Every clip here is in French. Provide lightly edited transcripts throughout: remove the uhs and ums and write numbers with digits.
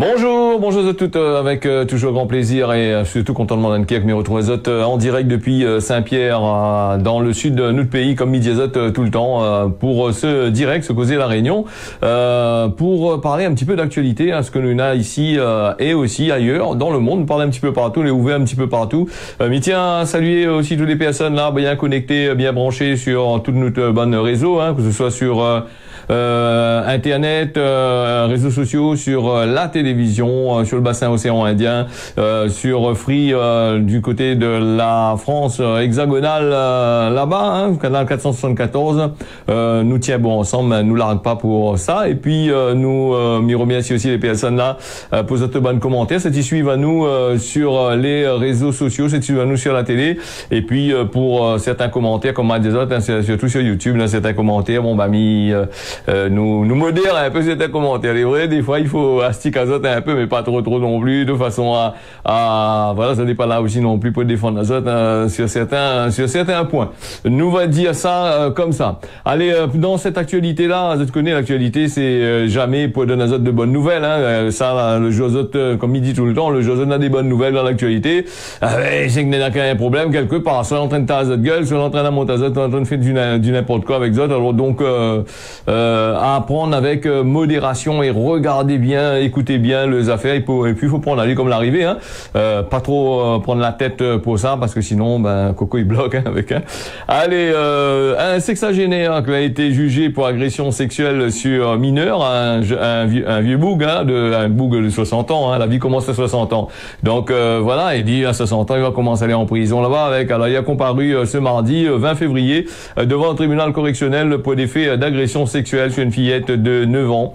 Bonjour, bonjour à toutes, avec toujours grand plaisir et surtout content de m'en que me retrouve en direct depuis Saint-Pierre dans le sud de notre pays comme midi tout le temps pour ce direct, se causer la réunion pour parler un petit peu d'actualité, ce que nous avons ici et aussi ailleurs dans le monde, parler un petit peu partout, les ouvrir un petit peu partout. Mais tiens, saluer aussi toutes les personnes là bien connectées, bien branchées sur toutes notre bonne réseau, que ce soit sur Internet, réseaux sociaux, sur la télévision, sur le bassin océan Indien, sur Free du côté de la France hexagonale là-bas, canal 474. Nous tiens bon ensemble, nous l'arrête pas pour ça. Et puis nous m'y remercie aussi les personnes là pour cette bonne commentaire. C'est y suivre à nous sur les réseaux sociaux, c'est y suivre à nous sur la télé. Et puis pour certains commentaires comme des autres, surtout sur YouTube, là, certains commentaires, bon bah nous modère un peu certains commentaires. C'est vrai, des fois il faut astiquer un peu, mais pas trop non plus, de façon à voilà, ça n'est pas là aussi non plus pour défendre les autres sur certains points. Nous va dire ça comme ça. Allez, dans cette actualité là, je te connais, l'actualité c'est jamais pour donner aux autres de bonnes nouvelles. Ça, le Josot, comme il dit tout le temps, le Josot a des bonnes nouvelles dans l'actualité. C'est qu'il y a un problème quelque part, soit en train de taire notre gueule, soit en train de monter soit en train de faire du n'importe quoi avec autres. Alors donc à apprendre avec modération et regarder bien, écouter bien les affaires. Et puis il faut prendre aller comme l'arrivée, pas trop prendre la tête pour ça, parce que sinon Coco il bloque avec. Allez, un sexagénaire qui a été jugé pour agression sexuelle sur mineur, un vieux boug, un boug de 60 ans, la vie commence à 60 ans. Donc voilà, il dit à 60 ans il va commencer à aller en prison là-bas avec. Alors il a comparu ce mardi 20 février devant le tribunal correctionnel pour des faits d'agression sexuelle sur une fillette de 9 ans.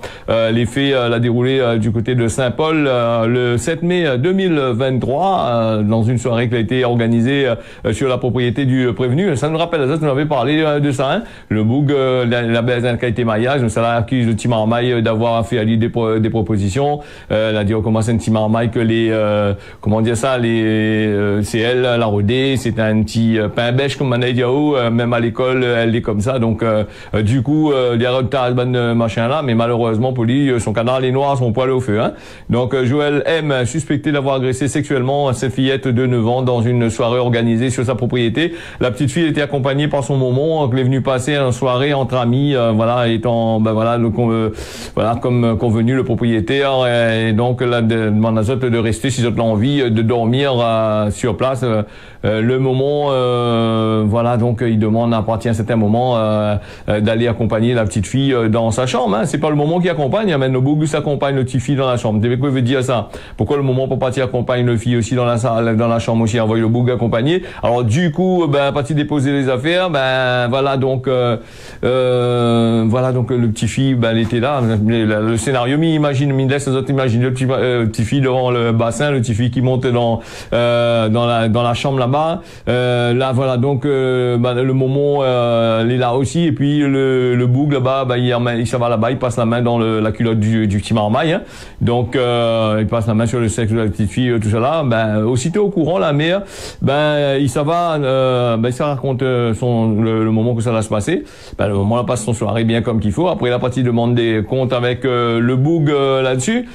Les faits l'a déroulé du côté de Saint-Paul le 7 mai 2023 dans une soirée qui a été organisée sur la propriété du prévenu. Ça nous rappelle, ça nous avait parlé de ça, le boug, la baisse qui a été mariage, ça l'a accuse de Tim Marmaille d'avoir fait à lui des propositions. Elle a dit on commence un petit Marmaille que les comment dire ça, c'est elle la rodée, c'est un petit pain bêche comme on a dit même à l'école elle est comme ça, donc du coup il y a machin là, mais malheureusement pour lui son canard est noir, son poil au feu. Donc Joël M suspecté d'avoir agressé sexuellement cette fillette de 9 ans dans une soirée organisée sur sa propriété. La petite fille était accompagnée par son maman, qui est venue passer une soirée entre amis, voilà, étant voilà comme convenu le propriétaire, et donc là demande aux autres de rester si ils ont envie de dormir sur place. Le moment voilà, donc il demande à partir d'un certain moment d'aller accompagner la petite fille dans sa chambre. C'est pas le moment qui accompagne, mais le boug s'accompagne le petit fille dans la chambre. Tu sais quoi veut dire ça? Pourquoi le moment pour partir accompagne le fille aussi dans la chambre aussi, envoie le boug accompagner? Alors du coup, à partir de déposer les affaires, voilà donc le petit fille, elle était là. Le scénario, il laisse les autres imaginer le petit fille devant le bassin, le petit fille qui monte dans la chambre là-bas. Là voilà donc le moment il est là aussi, et puis le boug là-bas, il s'en va là-bas, il passe la main dans la culotte du petit Marmaille, donc il passe la main sur le sexe de la petite fille, tout ça là. Aussitôt au courant, la mère, il s'en va, il se raconte le moment que ça va se passer. Le moment là passe son soirée bien comme qu'il faut. Après la partie demande des comptes avec le boug là-dessus,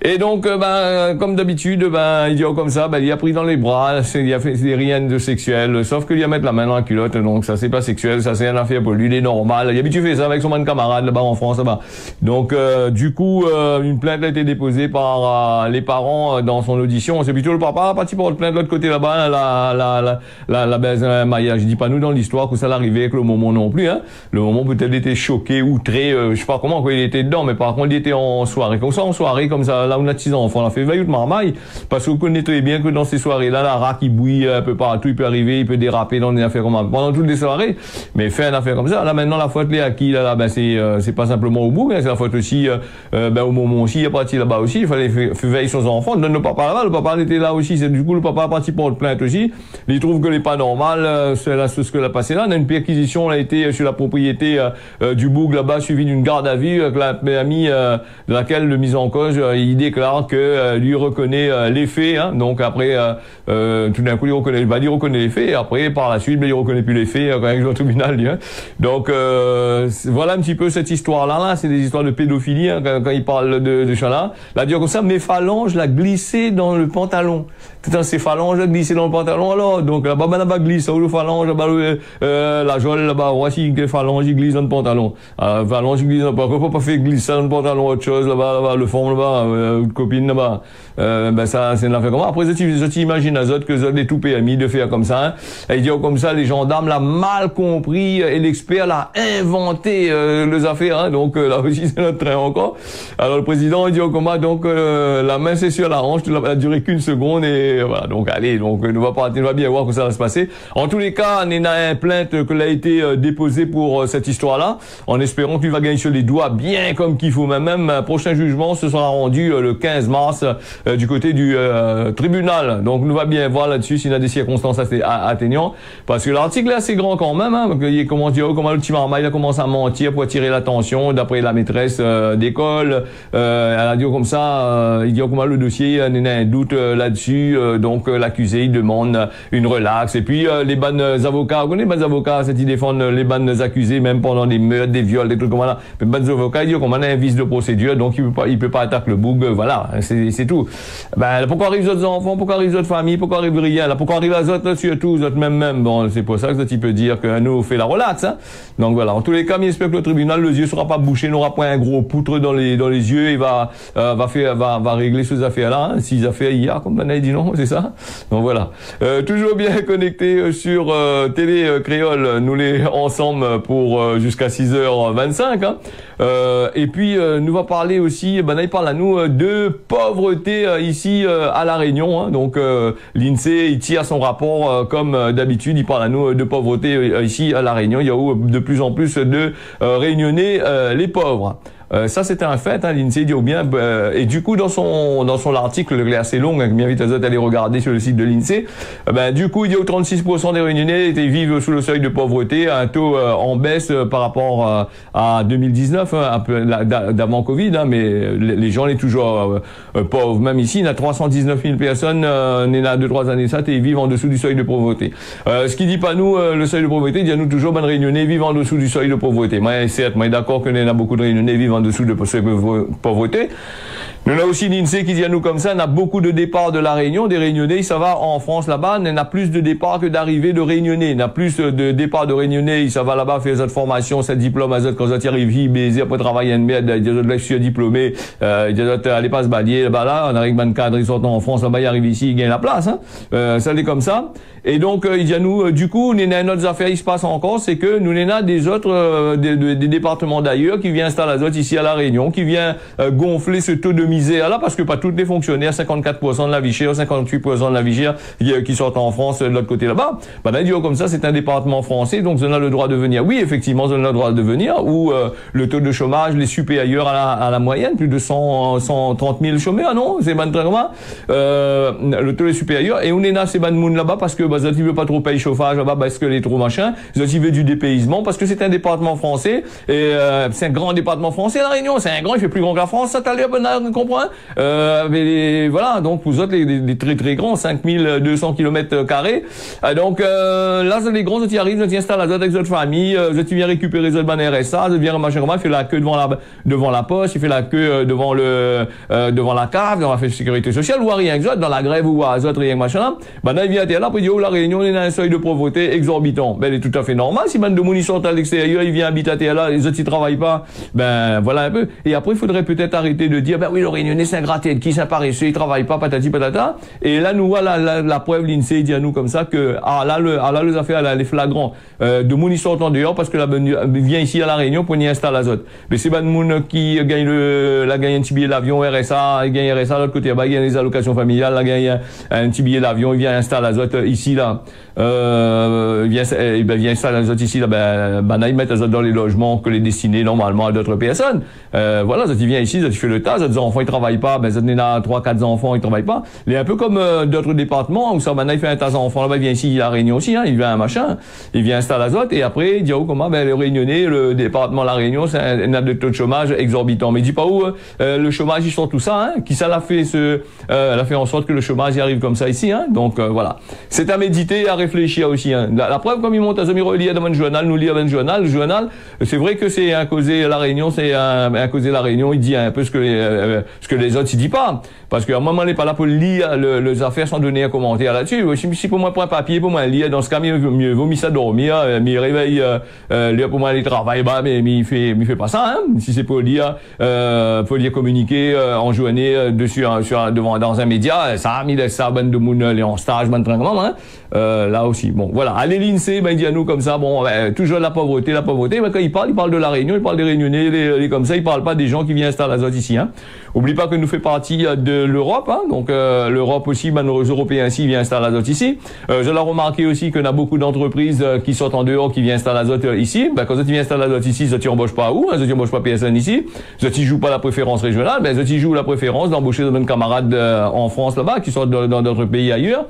et donc comme d'habitude, il dit comme ça, il a pris dans les bras, il a fait rien de sexuel, sauf qu'il a mettre la main dans la culotte, donc ça c'est pas sexuel, ça c'est une affaire pour lui, il est normal. Il a habitué ça avec son man camarade là-bas en France là-bas. Donc du coup une plainte a été déposée par les parents dans son audition. C'est plutôt le papa parti pour une plainte de l'autre côté là-bas, la baise maillage. Je dis pas nous dans l'histoire que ça l'arrivait avec le moment non plus. Le moment peut-être était choqué, outré, je sais pas comment il était dedans, mais par contre il était en soirée comme ça, là où on a 6 enfants, on a fait veille de marmaille, parce que vous connaissez très bien que dans ces soirées là, la rat qui bouille un peu partout, il peut arriver, il peut déraper dans des affaires comme ça pendant toutes les soirées, mais fait une affaire comme ça, là maintenant la faute est à qui là, c'est pas simplement au bout, c'est la faute aussi au moment aussi, il est parti là-bas aussi, il fallait faire veiller sur son enfant, donne le papa là-bas, le papa était là aussi, c'est du coup le papa est parti pour le plainte aussi, il trouve que n'est pas normal, c'est ce que l'a passé là, on a une perquisition, a été sur la propriété du boug là-bas, suivi d'une garde à vue, l'ami de laquelle le mis en cause, il déclare que lui reconnaît les faits, donc après tout d'un coup il reconnaît les faits, et après par la suite il reconnaît plus les faits quand il joue au tribunal, donc voilà un petit petit peu cette histoire-là, c'est des histoires de pédophilie, hein, quand il parle de chat-là. La dire comme ça, mes phalanges l'a glissé dans le pantalon. Putain, ces phalanges l'a glissé dans le pantalon, alors. Donc, là-bas, là-bas, glisse, où le phalange, là-bas, la jolle, là-bas, voici que phalange, il glisse dans le pantalon. Phalange, il glisse dans le pantalon. Faut pas faire glisser dans le pantalon autre chose, là-bas, le fond, là-bas, copine, là-bas. Ben, ça, c'est une affaire comme ça. Après, je t'imagine, Azot, que les tout PMI de faire comme ça, hein. Et il dit, comme ça, les gendarmes l'ont mal compris, et l'expert l'a inventé, les affaires, hein. Donc, là aussi, c'est notre train encore. Alors, le président, il dit, comment, donc, la main, c'est sur la hanche, elle a duré qu'une seconde, et voilà. Donc, allez, donc, on va bien voir que ça va se passer. En tous les cas, on a une plainte qui a été déposée pour cette histoire-là, en espérant qu'il va gagner sur les doigts bien comme qu'il faut. Même, prochain jugement, ce sera rendu le 15 mars, du côté du tribunal. Donc, nous va bien voir là-dessus s'il y a des circonstances assez atténuantes, parce que l'article est assez grand quand même, hein. Il commence, comment le petit marmaille a commencé à mentir pour attirer l'attention, d'après la maîtresse d'école. Elle a dit comme ça, il dit comment le dossier, il y a un doute là-dessus, donc l'accusé il demande une relaxe. Et puis les bonnes avocats, vous connaissez les bonnes avocats, c'est ils défendent les bonnes accusés même pendant des meurtres, des viols, des trucs comme ça. Les bonnes avocats, ils disent qu'on a un vice de procédure, donc il peut pas attaquer le boug, voilà, c'est tout. Ben pourquoi arrivent les autres enfants, pourquoi arrivent les autres familles, pourquoi arrive rien là, pourquoi arrivent les autres surtout, les autres même. Bon, c'est pour ça que tu peux dire que nous on fait la relaxe, hein. Donc voilà, en tous les cas, j'espère que le tribunal, les yeux sera pas bouché, n'aura pas un gros poutre dans les yeux et va régler ces affaires-là, hein. Ces affaires hier, comme on a dit non, c'est ça. Donc voilà. Toujours bien connecté sur Télé Créole, nous les ensemble pour jusqu'à 6h25, hein. Et puis nous va parler aussi, il parle à nous de pauvreté ici à La Réunion, hein. Donc l'INSEE il tire son rapport comme d'habitude, il parle à nous de pauvreté ici à La Réunion. Il y a de plus en plus de Réunionnais les pauvres. Ça c'était un fait, hein, l'INSEE dit bien, et du coup dans son article, il est assez long, hein, bien vite à aller regarder sur le site de l'INSEE, du coup il dit que 36% des Réunionnais vivent sous le seuil de pauvreté, un taux en baisse par rapport à 2019, hein, un peu d'avant Covid, hein, mais les gens sont toujours pauvres. Même ici, il y a 319 000 personnes, il y a 2-3 années ça, vivent en dessous du seuil de pauvreté. Ce qui dit pas nous, le seuil de pauvreté, dit à nous toujours, Réunionnais vivent en dessous du seuil de pauvreté. Moi, certes, moi d'accord qu'il y a beaucoup de Réunionnais vivent en dessous de seuil de pauvreté. Nous avons aussi l'INSEE qui dit à nous comme ça, on a beaucoup de départs de La Réunion, des Réunionnais, ça va en France là-bas, on a plus de départs que d'arrivées de Réunionnais. On a plus de départs de Réunionnais, ça va là-bas faire cette formation, cette diplôme, quand ça arrive, baiser, après travailler en mer, des autres lectures diplômés, des autres aller pas se balayer, là-bas, on arrive un cadre, ils sortent en France, là-bas, ils arrivent ici, ils gagnent la place, hein. Ça est comme ça. Et donc, il dit à nous, du coup, nous avons notre affaire, il se passe encore, c'est que nous avons des autres, des départements d'ailleurs qui viennent installer les autres ici à La Réunion, qui vient gonfler ce taux de misère là, parce que pas tous les fonctionnaires, 54% de la vie chère, 58% de la vie chère qui sortent en France de l'autre côté là-bas. Là, il dit comme ça, c'est un département français, donc on a le droit de venir. Oui, effectivement, on a le droit de venir, où le taux de chômage est supérieur à la moyenne, plus de 130 000 chômeurs, non? C'est ban très comment? Le taux est supérieur, et on est là, c'est ban moun là-bas, parce que ils veulent pas trop payer chauffage là-bas parce que les trop machin, ils veulent du dépaysement parce que c'est un département français et c'est un grand département français La Réunion, c'est un grand, il fait plus grand que la France, ça t'as l'air on comprend, mais voilà, donc vous autres les très très grands, 5200 km², donc là c'est les grands, ils arrivent, ils installent avec d'autres familles, ils viennent récupérer les autres RSA, ils viennent machin comment, il fait la queue devant la poste, il fait la queue devant la cave, devant la sécurité sociale, ou rien que ça, dans la grève ou à autres rien machin là, là il vient là, puis il dit La Réunion, il y a un seuil de pauvreté exorbitant. Il est tout à fait normal. Si man de moun, ils sortent à l'extérieur, ils viennent habiter là, les autres, ils travaillent pas, voilà un peu. Et après, il faudrait peut-être arrêter de dire, oui, le Réunionnais, c'est un gratte-tête, qui s'apparaissait, il travaille pas, patati patata. Et là, nous voilà la preuve, l'INSEE dit à nous comme ça que, les affaires, là, les flagrants, de moun, ils sortent en dehors parce que vient ici à La Réunion pour y installer les autres. Mais c'est ban moun qui gagne un petit billet d'avion, RSA, il gagne RSA, de l'autre côté, il gagne les allocations familiales, il gagne un petit billet d'avion, il vient installer les autres ici, là. Vient installer les autres ici, là, ils mettent les autres dans les logements que les destinés normalement à d'autres personnes. Voilà, ils viennent ici, ils font le tas, ils ont enfants ils travaillent pas, ben ça donne là 3-4 enfants ils travaillent pas. Il est un peu comme d'autres départements où ça maintenant il fait un tas d'enfants là-bas, il vient ici, il a Réunion aussi, hein, il vient un machin, il vient installer l'azote et après il dit oh comment ben le Réunionnais, le département de la Réunion, c'est un taux de chômage exorbitant. Mais il dit pas où le chômage il sort tout ça, hein, qui ça l'a fait elle a fait en sorte que le chômage y arrive comme ça ici, hein. Donc voilà, c'est à méditer et à réfléchir aussi. Hein. La preuve comme il monte à Zamiro il y a dans le journal, nous lit dans le journal, c'est vrai que c'est un causé la Réunion, c'est un causé la Réunion, il dit un peu ce que les autres il dit pas, parce qu'à un moment il n'est pas là pour lire les affaires sans donner un commentaire là-dessus. Si pour moi prendre un papier pour moi lire, dans ce cas mieux vaut ça dormir, mais réveille lire pour moi aller travailler, bah mais il fait pas ça, hein. Si c'est pour lire communiquer en journée dessus devant dans un média, ça a mis ça bande de monde les en stage bande tranquillement, hein. Là aussi bon voilà, allez l'INSEE ben il dit à nous comme ça bon toujours la pauvreté mais quand il parle de la Réunion, il parle des Réunionnais les comme ça, il parle pas des gens qui viennent installer l'azote ici, hein. Oublie pas que nous fait partie de l'Europe, hein. Donc l'Europe aussi, ben, nos Européens ici viennent installer l'azote ici. Je l'ai remarqué aussi qu'on a beaucoup d'entreprises qui sortent en dehors qui viennent installer l'azote ici. Ben quand ils viennent installer l'azote ici, ils embauchent pas où, hein, ils embauchent pas personne ici. Ils jouent pas la préférence régionale, ben ils jouent la préférence d'embaucher nos camarades en France là-bas qui sortent dans d'autres pays ailleurs.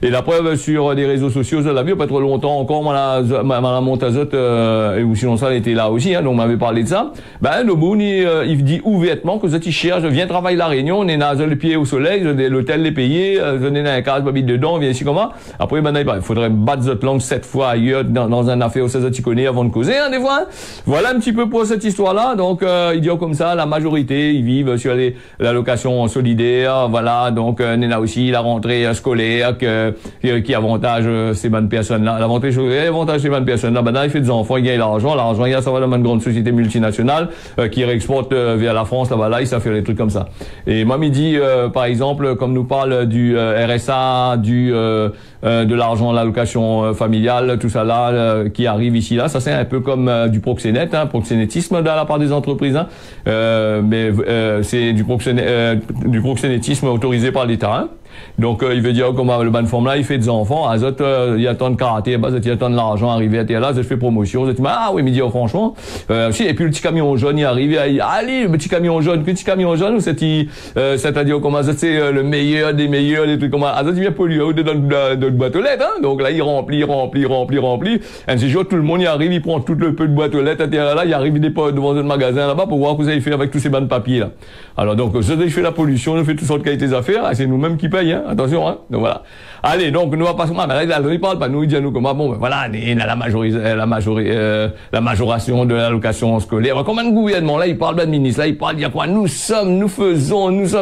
Et la preuve sur des réseaux sociaux, ça l'a vu pas trop longtemps encore, Madame Montazote, ou sinon ça elle était là aussi, hein, donc on m'avait parlé de ça. Ben, Noboun, il dit ouvertement que ils cherchent, viens travailler la Réunion, on est dans le pied au soleil, l'hôtel les payé, on est dans un cadre, babite dedans, on vient ici comment. Après, ben, il faudrait battre cette langue 7 fois ailleurs, dans un affaire où ça tu connais avant de causer, hein, des fois. Hein. Voilà un petit peu pour cette histoire-là. Donc, il dit comme ça, la majorité, ils vivent sur l'allocation solidaire, voilà, donc, on est là aussi, la rentrée scolaire, qui avantage ces bonnes personnes-là. L'avantage ces bonnes personnes-là, ben là, il fait des enfants, il gagne l'argent, il y a ça va dans une grande société multinationale qui réexporte vers la France, là, il sait faire des trucs comme ça. Et moi, il dit, par exemple, comme nous parle du RSA, de l'argent, l'allocation familiale, tout ça là, qui arrive ici là, ça c'est un peu comme du proxénète, hein, proxénétisme de la part des entreprises, hein, mais c'est du proxénétisme autorisé par l'État, hein. Donc il veut dire comme le ban forme là il fait des enfants Azot il attend de karaté il attend de l'argent arrivé à terre là je fais promotion je dis ah oui mais dit franchement si et puis le petit camion jaune il arrive allez le petit camion jaune ou c'est-à-dire comment ça c'est le meilleur des meilleurs des trucs comme Azot il vient polluer dans de boîte aux lettres, hein. Donc là il remplit un ces jours tout le monde y arrive il prend tout le peu de boîte aux lettres à terre là il arrive il dépose devant un magasin là-bas pour voir ce que vous avez fait avec tous ces bancs de papier là. Alors donc ça il fait la pollution il fait toutes sortes de qualités d'affaires c'est nous-mêmes qui payons, hein. Attention, hein. Donc voilà. Allez, donc nous va pas mais là il parle pas nous il dit à nous comment bon ben voilà la majoration de l'allocation scolaire. Comme un gouvernement là il parle de ministre là il parle il y a quoi nous sommes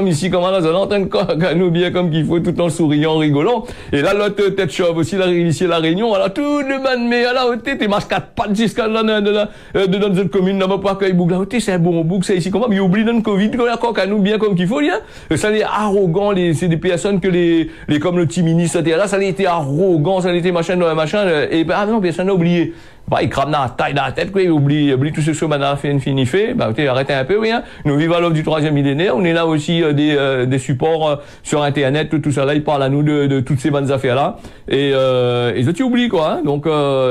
ici comme là en train de nous bien comme qu'il faut tout en souriant rigolant et là l'autre tête chauve aussi là ici la Réunion alors tout le monde mais là t'es marche 4 pattes jusqu'à là de dans cette commune là-bas pour accueillir bouc là c'est un bon bouc c'est ici comment mais il oublie dans le Covid qu'on nous bien comme qu'il faut là ça les arrogant c'est des personnes que les comme le petit ministre là ça a été arrogant ça a été machin et ben non personne n'a oublié bah il crame dans la taille de la tête quoi il oublie tout ce que maintenant fait bah arrêtez un peu oui hein. Nous vivons à l'aube du 3e millénaire on est là aussi des supports sur internet tout ça là il parle à nous de toutes ces bonnes affaires là et tu oublies quoi hein. Donc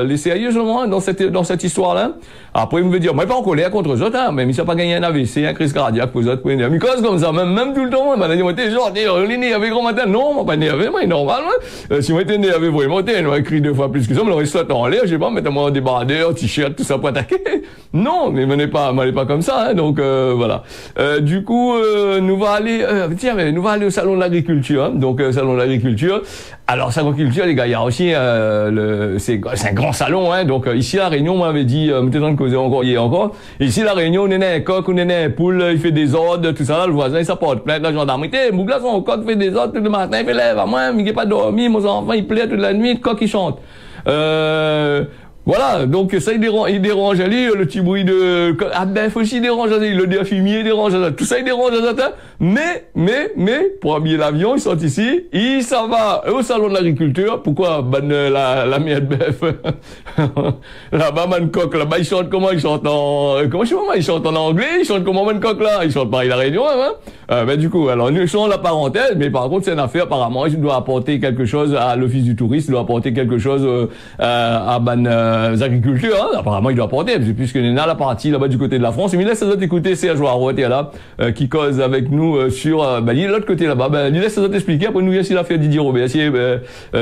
les sérieusement dans cette histoire là après il me veut dire moi pas en colère contre eux autres hein, même si ça pas gagné un AVC un crise cardiaque pour eux autres mais cause comme ça même tout le temps moi dit moi t'es genre t'es né avec grand matin non moi pas né avec moi normal si moi t'es né avec vraiment t'es un cri 2 fois plus que ça me l'aurait sauté en l'air je sais pas mettez-moi des débardeur, t-shirt, tout ça pour attaquer. Non, mais m'allez pas comme ça, hein, donc voilà. Du coup, nous va aller au salon de l'agriculture, hein, donc salon de l'agriculture. Alors salon de l'agriculture, les gars, il y a aussi c'est un grand salon, hein, donc ici à la Réunion, on m'avait dit, peut-être en causer encore. Ici la Réunion, on est un coq, on est un poule, il fait des ordres, tout ça là, le voisin il s'apporte plainte, la gendarmerie, Mougla son coq fait des ordres tout le matin, il fait lève à moi, il n'est pas dormi, mon enfant il plaît toute la nuit, le coq il chante. Voilà, donc ça il dérange allez, le petit bruit de faut aussi dérange allez, le défumier dérange allez, tout ça il dérange allez, mais pour habiller l'avion, ils sont ici, il s'en va au salon de l'agriculture. Pourquoi la miette bœuf là-bas Mancock là-bas il chante comment il chante en anglais, il chante comment Mancock là, il chante pareil la Réunion hein. Du coup, alors nous sommes la parenthèse, mais par contre c'est une affaire apparemment, il doit apporter quelque chose à l'office du tourisme, il doit apporter quelque chose à agriculteurs, hein, apparemment il doit porter, puisque il y a la partie là-bas du côté de la France. Et il laisse les autres écouter Serge Waro, là, qui cause avec nous sur l'autre côté là-bas. Il laisse les autres expliquer, après nous, s'il a fait Didier Robert,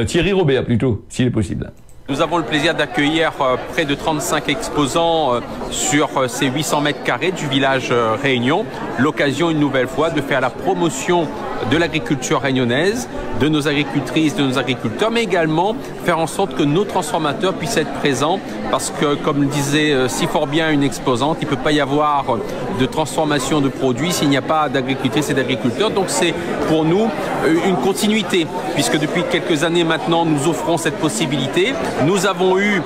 Thierry Robert plutôt, s'il est possible. Nous avons le plaisir d'accueillir près de 35 exposants sur ces 800 mètres carrés du village Réunion. L'occasion une nouvelle fois de faire la promotion de l'agriculture réunionnaise, de nos agricultrices, de nos agriculteurs, mais également faire en sorte que nos transformateurs puissent être présents parce que, comme le disait si fort bien une exposante, il ne peut pas y avoir de transformation de produits s'il n'y a pas d'agricultrices et d'agriculteurs. Donc c'est pour nous une continuité puisque depuis quelques années maintenant nous offrons cette possibilité. Nous avons eu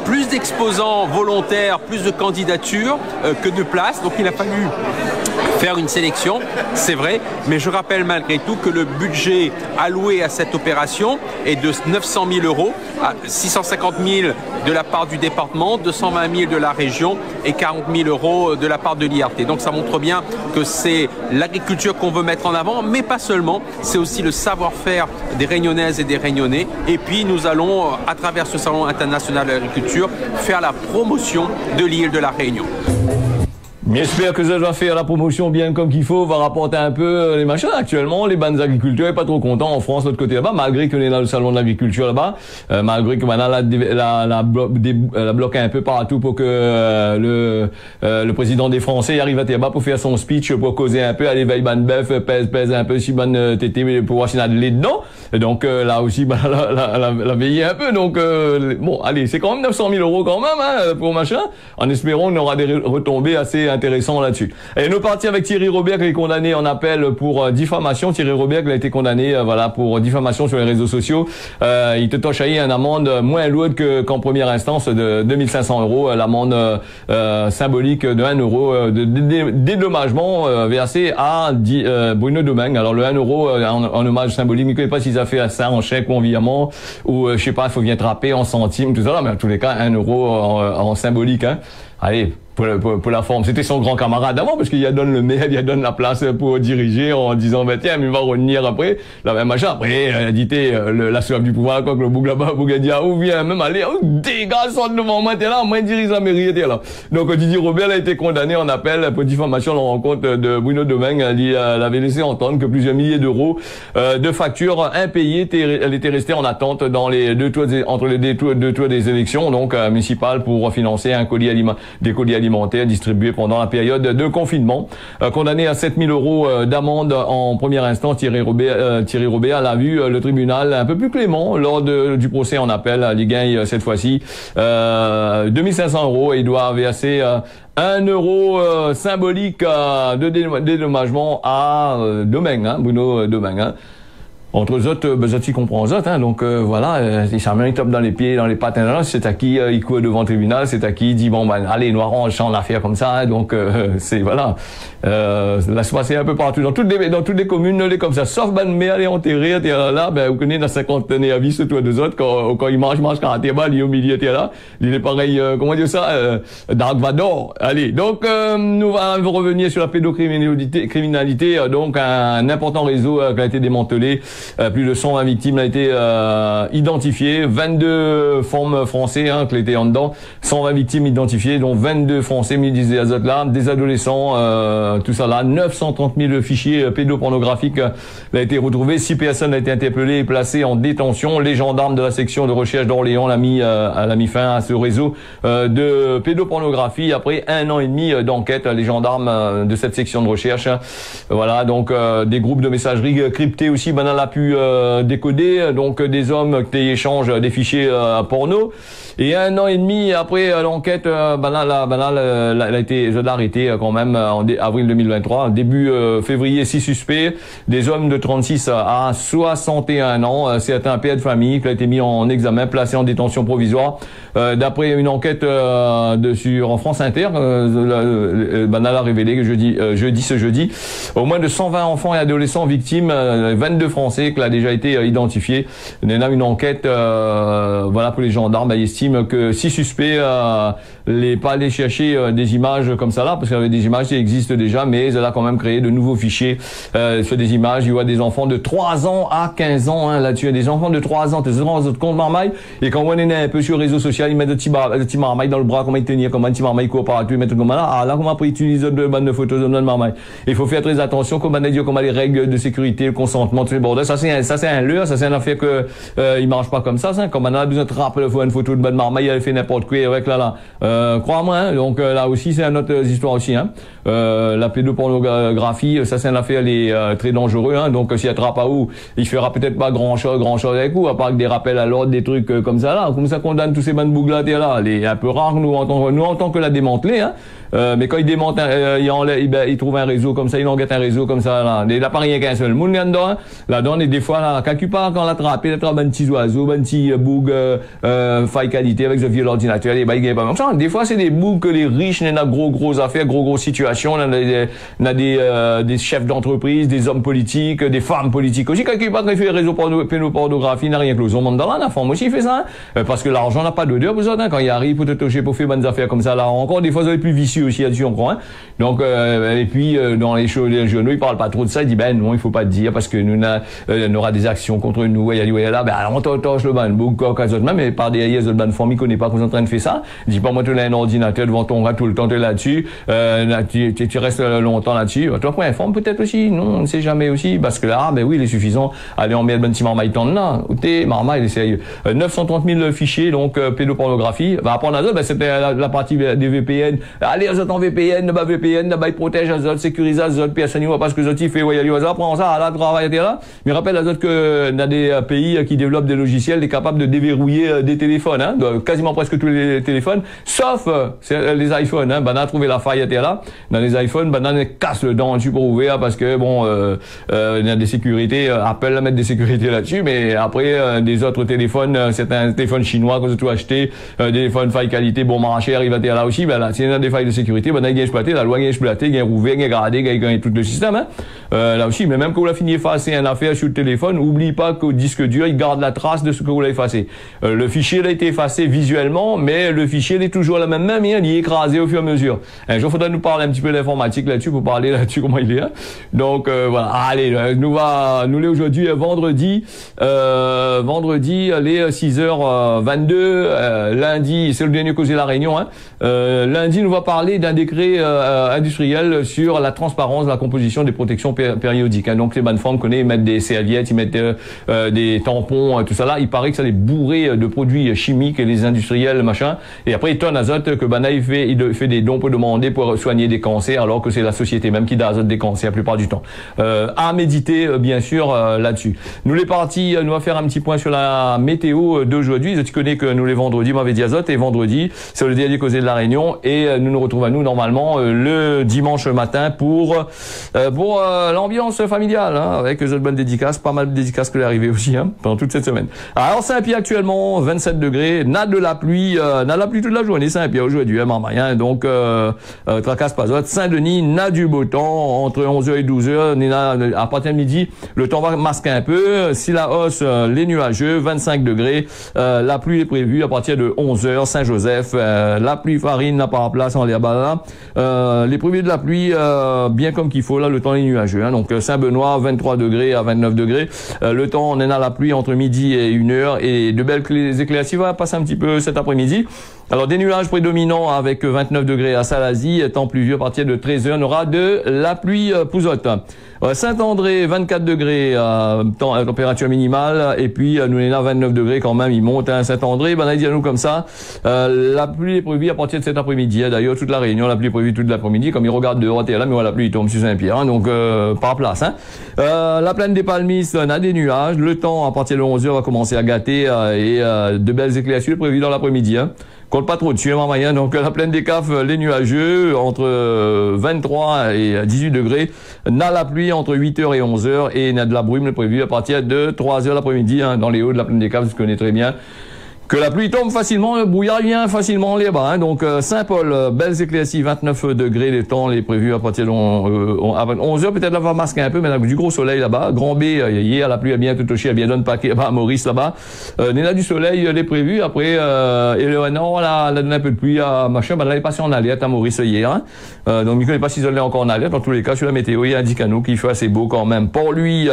plus d'exposants volontaires, plus de candidatures que de places, donc il a fallu faire une sélection, c'est vrai, mais je rappelle malgré tout que le budget alloué à cette opération est de 900 000 euros, 650 000 de la part du département, 220 000 de la région et 40 000 euros de la part de l'IRT. Donc ça montre bien que c'est l'agriculture qu'on veut mettre en avant, mais pas seulement, c'est aussi le savoir-faire des Réunionnaises et des Réunionnais. Et puis nous allons, à travers ce Salon international de l'agriculture, faire la promotion de l'île de la Réunion. J'espère que ça va faire la promotion bien comme qu'il faut, va rapporter un peu les machins. Actuellement, les bandes agriculteurs sont pas trop contents en France, de l'autre côté là-bas, malgré qu'on est dans le salon de l'agriculture là-bas, malgré que maintenant la bloque un peu partout pour que le président des Français arrive à là-bas pour faire son speech, pour causer un peu, aller veille ban bœuf, pèse un peu si ban tété pour voir s'il y a de lait dedans. Et donc là aussi, la veiller un peu. Donc bon, allez, c'est quand même 900 000 euros quand même hein, pour machin. En espérant qu'on aura des retombées assez intéressant là-dessus. Et nous partions avec Thierry Robert qui est condamné en appel pour diffamation. Thierry Robert qui a été condamné voilà pour diffamation sur les réseaux sociaux. Il te tochaillé une amende moins lourde qu'en première instance de 2500 euros. L'amende symbolique de 1 euro de dédommagement versé à Bruno Domingue. Alors le 1 euro en hommage symbolique, je ne sais pas s'ils ont fait ça en chèque ou en virement ou je sais pas, il faut bien trapper en centimes, tout ça là, mais en tous les cas 1 euro en symbolique. Hein. Allez, pour la forme. C'était son grand camarade avant, parce qu'il y a donné le maire, il y a donné la place pour diriger en disant, ben, tiens, mais il va revenir après, la même machin. Après, il a dit, la soif du pouvoir, quoi, que le boug là-bas, boug a dit, ah, ou viens, même aller, oh, dégage, sort devant moi, t'es là, moi, dirige la mairie, t'es là. Donc, Didier Robert a été condamné en appel pour diffamation à la rencontre de Bruno Domingue. Elle avait laissé entendre que plusieurs milliers d'euros, de factures impayées, elle était restée en attente dans les entre les deux tours des élections, donc, municipales pour financer des colis alimentaires distribués pendant la période de confinement. Condamné à 7 000 euros d'amende en première instance, Thierry Robert l'a vu le tribunal un peu plus clément lors du procès en appel. Il gagne cette fois-ci 2500 euros et il doit verser 1 euro symbolique de dédommagement à Domingue, hein, Bruno Domingue. Hein. Entre eux autres, Bezotti comprend eux autres, hein, donc voilà, il s'en met top dans les pieds, dans les pattes, c'est à qui il court devant le tribunal, c'est à qui il dit bon ben allez, nous arrangeons l'affaire comme ça, hein, donc c'est voilà, là se passer un peu partout, dans toutes les communes, les comme ça, sauf ben mais aller enterrer, t'es là, ben vous connaissez dans 50 années à vie, c'est toi deux autres, quand ils mangent quand t'es bas, il est au milieu, t'es là, il est pareil, comment dire ça, Dark Vador, allez, donc nous allons revenir sur la pédocriminalité, donc un important réseau qui a été démantelé. Plus de 120 victimes ont été identifiées, 22 formes français hein, qui étaient en dedans, 120 victimes identifiées, dont 22 français, mais disait Azot là, des adolescents, tout ça là, 930 000 fichiers pédopornographiques ont été retrouvés, 6 personnes ont été interpellées et placées en détention. Les gendarmes de la section de recherche d'Orléans l'ont mis fin à ce réseau de pédopornographie après 1 an et demi d'enquête. Les gendarmes de cette section de recherche, voilà, donc des groupes de messagerie cryptés aussi, ben là, pu décoder, donc des hommes qui échangent des fichiers porno. Et 1 an et demi après l'enquête, elle a été arrêtée quand même en avril 2023. Début février, 6 suspects, des hommes de 36 à 61 ans. C'est un père de famille qui a été mis en examen, placé en détention provisoire. D'après une enquête en France Inter, elle a révélé que ce jeudi, au moins de 120 enfants et adolescents victimes, 22 Français pensé qu'elle a déjà été identifiée. On a une enquête, voilà, pour les gendarmes, ils estiment que 6 suspects, pas aller chercher des images comme ça là, parce qu'il y avait des images qui existent déjà, mais elle a quand même créé de nouveaux fichiers sur des images. Il y a des enfants de 3 ans à 15 ans là-dessus, des enfants de 3 ans, des enfants de compte marmaille, et quand on est un peu sur les réseaux sociaux, ils mettent des petits marmailles dans le bras, comment ils tenir, comment un petit marmaille coopératif, ils mettent comme là, là, comment après ils utilisent de bandes de photos de marmaille. Il faut faire très attention, comme on a dit, comment les règles de sécurité, le consentement, tout ce bordel, ça c'est un leurre, ça c'est une affaire que, il marche pas comme ça, comme on a besoin de rappeler une photo de bonne marmaille, elle fait n'importe quoi avec là. Crois-moi, donc là aussi c'est une autre histoire aussi, la pédopornographie, ça c'est une affaire, elle est très dangereux, donc s'il attrape à où, il fera peut-être pas grand chose avec vous, à part que des rappels à l'ordre, des trucs comme ça là, comme ça condamne tous ces bandes bouglatés là, elle est un peu rare nous en tant que la démanteler, mais quand il démonte, il trouve un réseau comme ça, il en guette un réseau comme ça là, il n'a pas rien qu'un seul monde là-dedans, là-dedans, et des fois là, quelque part quand l'attrape, il attrape un petit oiseau, un petit boug, faille qualité avec ce vieux ordinateur, il gagne pas même ça. Des fois c'est des bougs que les riches n'ont pas gros affaires, gros situations, on a des chefs d'entreprise, des hommes politiques, des femmes politiques aussi, quelque part quand il fait les réseaux pédopornographie, il n'a rien que l'autre monde dans la femme aussi il fait ça, parce que l'argent n'a pas d'odeur, vous autres, quand il arrive pour te toucher pour faire bonnes affaires comme ça là, encore des fois vous êtes plus vicieux aussi là-dessus, on croit, donc et puis dans les journaux ils parlent pas trop de ça, ils disent non il faut pas dire parce que nous on aura des actions contre nous, il y a là, on t'entorche le ban, beaucoup même, mais par des autres ban formes, ils connaissent pas qu'on est en train de faire ça, dis pas moi tu as un ordinateur devant ton rat tout le temps, tu es là-dessus, tu restes longtemps là-dessus, toi point informe peut-être aussi, non, on ne sait jamais aussi, parce que là, oui, il est suffisant, allez on met un petit marmaille temps là, marmaille, il est sérieux, 930 000 fichiers, donc pédopornographie, après on a c'était la partie des VPN, allez, vous êtes en VPN, ils protègent les autres, sécurisent les autres, personne n'y voit pas ce que les autres fait, prends ça, là, travaille, là, mais rappelle les autres que y a des pays qui développent des logiciels, qui sont capables de déverrouiller des téléphones, quasiment presque tous les téléphones, sauf les iPhones, on a trouvé la faille là, dans les iPhones, on casse le dent dessus pour ouvrir, parce que il y a des sécurités, Apple mettre des sécurités là-dessus, mais après, des autres téléphones, certains téléphones chinois qu'on a tout acheté, des téléphones faille qualité, bon marché, arrive à là aussi, là, s'il y a des failles de sécurité, il y a exploité, la loi est exploitée, il y a rouvert, il y a gradé, il y a tout le système, là aussi, mais même quand vous l'avez fini effacer une affaire sur le téléphone, oublie pas qu'au disque dur, il garde la trace de ce que vous l'avez effacé. Le fichier a été effacé visuellement, mais le fichier il est toujours la même, il est écrasé au fur et à mesure. Un jour, il faudra nous parler un petit peu d'informatique là-dessus, pour parler là-dessus comment il est. Donc, voilà. Allez, nous l'est aujourd'hui, vendredi, les 6h22, lundi, c'est le dernier causé la réunion, lundi, nous va parler d'un décret industriel sur la transparence de la composition des protections périodiques. Donc les bonnes formes connaissent, ils mettent des serviettes, ils mettent des tampons, tout ça là. Il paraît que ça les bourré de produits chimiques et les industriels machin. Et après il tonne azote que il fait des dons pour demander pour soigner des cancers, alors que c'est la société même qui donne azote des cancers la plupart du temps. À méditer bien sûr là-dessus. Nous les partis, nous va faire un petit point sur la météo d'aujourd'hui. Tu connais que nous les vendredis, m'avait dit azote, et vendredi c'est le dernier causé de la Réunion, et nous nous retrouvons à nous normalement le dimanche matin pour l'ambiance familiale, avec les autres bonnes dédicaces, pas mal de dédicaces que l'arrivée aussi pendant toute cette semaine. Alors Saint-Pierre actuellement 27 degrés, n'a de la pluie toute la journée Saint-Pierre aujourd'hui, marmaille, donc tracasse pas autre. Saint-Denis n'a du beau temps entre 11h et 12h, à partir de midi le temps va masquer un peu, si la hausse les nuageux 25 degrés, la pluie est prévue à partir de 11h Saint-Joseph, la pluie farine n'a pas place en l'air bas là, les prévus de la pluie bien comme qu'il faut là, le temps est nuageux, donc Saint-Benoît 23 degrés à 29 degrés, le temps on est à la pluie entre midi et 1h, et de belles éclaircies va passer un petit peu cet après-midi. Alors des nuages prédominants avec 29 degrés à Salazie, temps pluvieux à partir de 13h, on aura de la pluie pouzotte. Saint-André 24 degrés température minimale, et puis nous on est à 29 degrés quand même, il monte à Saint-André, on a dit à nous comme ça, la pluie est prévue à partir de cet après-midi, d'ailleurs toute la Réunion, la pluie est prévue toute l'après-midi, comme il regarde dehors, là, mais voilà, la pluie tombe sur Saint-Pierre, donc par place. La plaine des Palmistes, on a des nuages, le temps à partir de 11h va commencer à gâter, et de belles éclaircies prévues dans l'après-midi. Compte pas trop dessus, moyen. Donc la plaine des Caves, les nuageux entre 23 et 18 degrés, n'a la pluie entre 8h et 11h, et n'a de la brume prévue à partir de 3h l'après-midi dans les hauts de la plaine des Caves, vous connaissez très bien. Que la pluie tombe facilement, le brouillard vient facilement les bas. Hein. Donc Saint-Paul, belles éclaircies, 29 degrés, les temps les prévus à partir de 11h, peut-être là va masquer un peu, mais là, du gros soleil là-bas. Grand B, hier la pluie a bien tout touché, a bien donné paquet à Maurice là-bas. Néna du soleil, les prévus. Après, et le non, là, donné un peu de pluie à machin, là, il est passé en alerte à Maurice hier. Hein. Donc, il ne connaît pas s'il est encore en alerte. Dans tous les cas, sur la météo, il indique à nous qu'il fait assez beau quand même. Pour lui,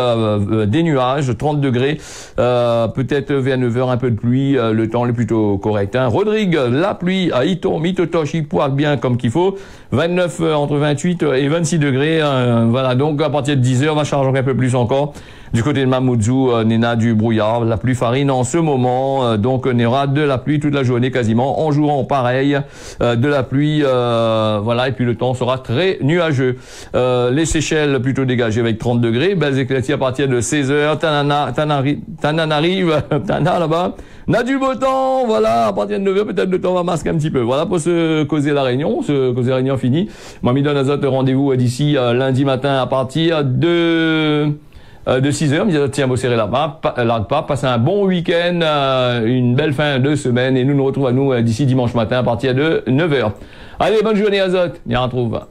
des nuages, 30 degrés, peut-être vers 9h un peu de pluie, le temps est plutôt correct. Hein. Rodrigue, la pluie à Ito, Mitotoche, il poire bien comme qu'il faut. 29 entre 28 et 26 degrés. Voilà, donc à partir de 10h, on va charger un peu plus encore. Du côté de Mamoudzou, Néna du brouillard, la pluie farine en ce moment. Donc on aura de la pluie toute la journée quasiment. En jouant pareil, de la pluie, voilà, et puis le temps sera très nuageux. Les Seychelles plutôt dégagées avec 30 degrés. Belles éclaircies à partir de 16h. Tana là-bas. On a du beau temps, voilà, à partir de 9h, peut-être le temps va masquer un petit peu. Voilà pour se causer la réunion, fini. Moi, Midon Azot, rendez-vous d'ici lundi matin à partir de 6h. Me tiens, vous serrez là-bas, passez un bon week-end, une belle fin de semaine, et nous retrouvons d'ici dimanche matin à partir de 9h. Allez, bonne journée Azot, on y retrouve.